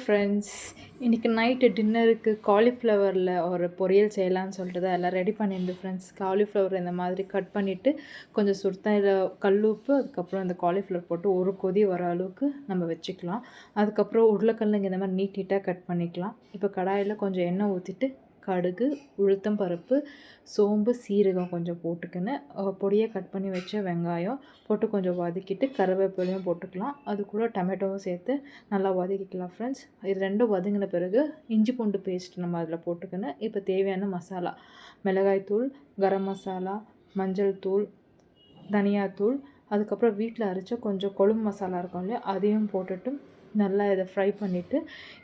Friends, இன்னைக்கு night டின்னருக்கு காலிஃப்ளவரில் ஒரு பொரியல் செய்யலான்னு சொல்லிட்டு தான் எல்லாம் ரெடி பண்ணியிருந்தேன் ஃப்ரெண்ட்ஸ். காலிஃப்ளவர் இந்த மாதிரி கட் பண்ணிவிட்டு கொஞ்சம் சுடுதண்ணியில் கல்லுப்பு, அதுக்கப்புறம் இந்த காலிஃப்ளவர் போட்டு ஒரு கொதி வர அளவுக்கு நம்ம வச்சுக்கலாம். அதுக்கப்புறம் உருளைக்கிழங்கு இந்த மாதிரி நீட் நீட்டாக கட் பண்ணிக்கலாம். இப்போ கடாயில் கொஞ்சம் எண்ணெய் ஊற்றிட்டு கடுகு, உளுத்தம் பருப்பு, சோம்பு, சீரகம் கொஞ்சம் போட்டுக்கின்னு பொடியாக கட் பண்ணி வச்ச வெங்காயம் போட்டு கொஞ்சம் வதக்கிட்டு கருவேப்பிலையும் போட்டுக்கலாம். அது கூட டொமேட்டோவும் சேர்த்து நல்லா வதக்கிக்கலாம் ஃப்ரெண்ட்ஸ். இது ரெண்டும் வதங்கின பிறகு இஞ்சி பூண்டு பேஸ்ட் நம்ம அதில் போட்டுக்கின்னு இப்போ தேவையான மசாலா, மிளகாய்த்தூள், கரம் மசாலா, மஞ்சள் தூள், தனியாத்தூள், அதுக்கப்புறம் வீட்டில் அரைச்ச கொஞ்சம் கொழும்பு மசாலா இருக்கும் இல்லையா, அதையும் போட்டுட்டு நல்லா இதை ஃப்ரை பண்ணிவிட்டு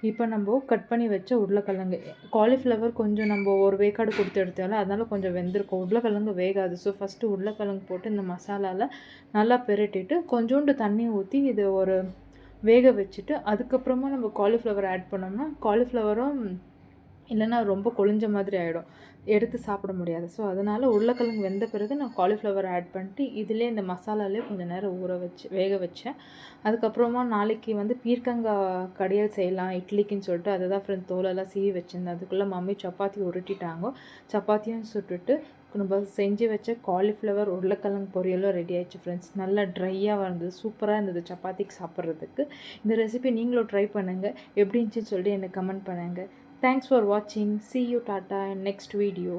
இப்போ நம்ம கட் பண்ணி வச்ச உருளைக்கிழங்கு, காலிஃப்ளவர் கொஞ்சம் நம்ம ஒரு வேக்காடு கொடுத்து எடுத்தாலும் அதனால கொஞ்சம் வெந்திருக்கும். உருளைக்கிழங்கு வேகாது. ஸோ ஃபஸ்ட்டு உருளைக்கிழங்கு போட்டு இந்த மசாலாவில் நல்லா பிரட்டிட்டு கொஞ்சோண்டு தண்ணி ஊற்றி இது ஒரு வேக வச்சுட்டு அதுக்கப்புறமா நம்ம காலிஃப்ளவர் ஆட் பண்ணோம்னா காலிஃப்ளவரும் இல்லைன்னா ரொம்ப கொழிஞ்ச மாதிரி ஆகிடும், எடுத்து சாப்பிட முடியாது. ஸோ அதனால் உருளைக்கிழங்கு வெந்த பிறகு நான் காலிஃப்ளவர் ஆட் பண்ணிட்டு இதிலே இந்த மசாலாலே கொஞ்சம் நேரம் வேக வச்சேன். அதுக்கப்புறமா நாளைக்கு பீர்க்கங்காய் கடையல் செய்யலாம் இட்லிக்குன்னு சொல்லிட்டு அதை தான் ஃப்ரெண்ட் தோலெல்லாம் சீவி வச்சுருந்தேன். அதுக்குள்ளே மம்மி சப்பாத்தி உருட்டிட்டாங்க. சப்பாத்தியும் சுட்டுட்டு நம்ம செஞ்சு வச்ச காலிஃப்ளவர் உருளைக்கிழங்கு பொரியலும் ரெடி ஆயிடுச்சு ஃப்ரெண்ட்ஸ். நல்லா ட்ரையாக இருந்தது, சூப்பராக இருந்தது சப்பாத்திக்கு சாப்பிட்றதுக்கு. இந்த ரெசிபி நீங்களும் ட்ரை பண்ணுங்கள், எப்படி இருந்துச்சுன்னு சொல்லிட்டு எனக்கு கமெண்ட் பண்ணுங்கள். Thanks for watching. See you, Tata, in next video.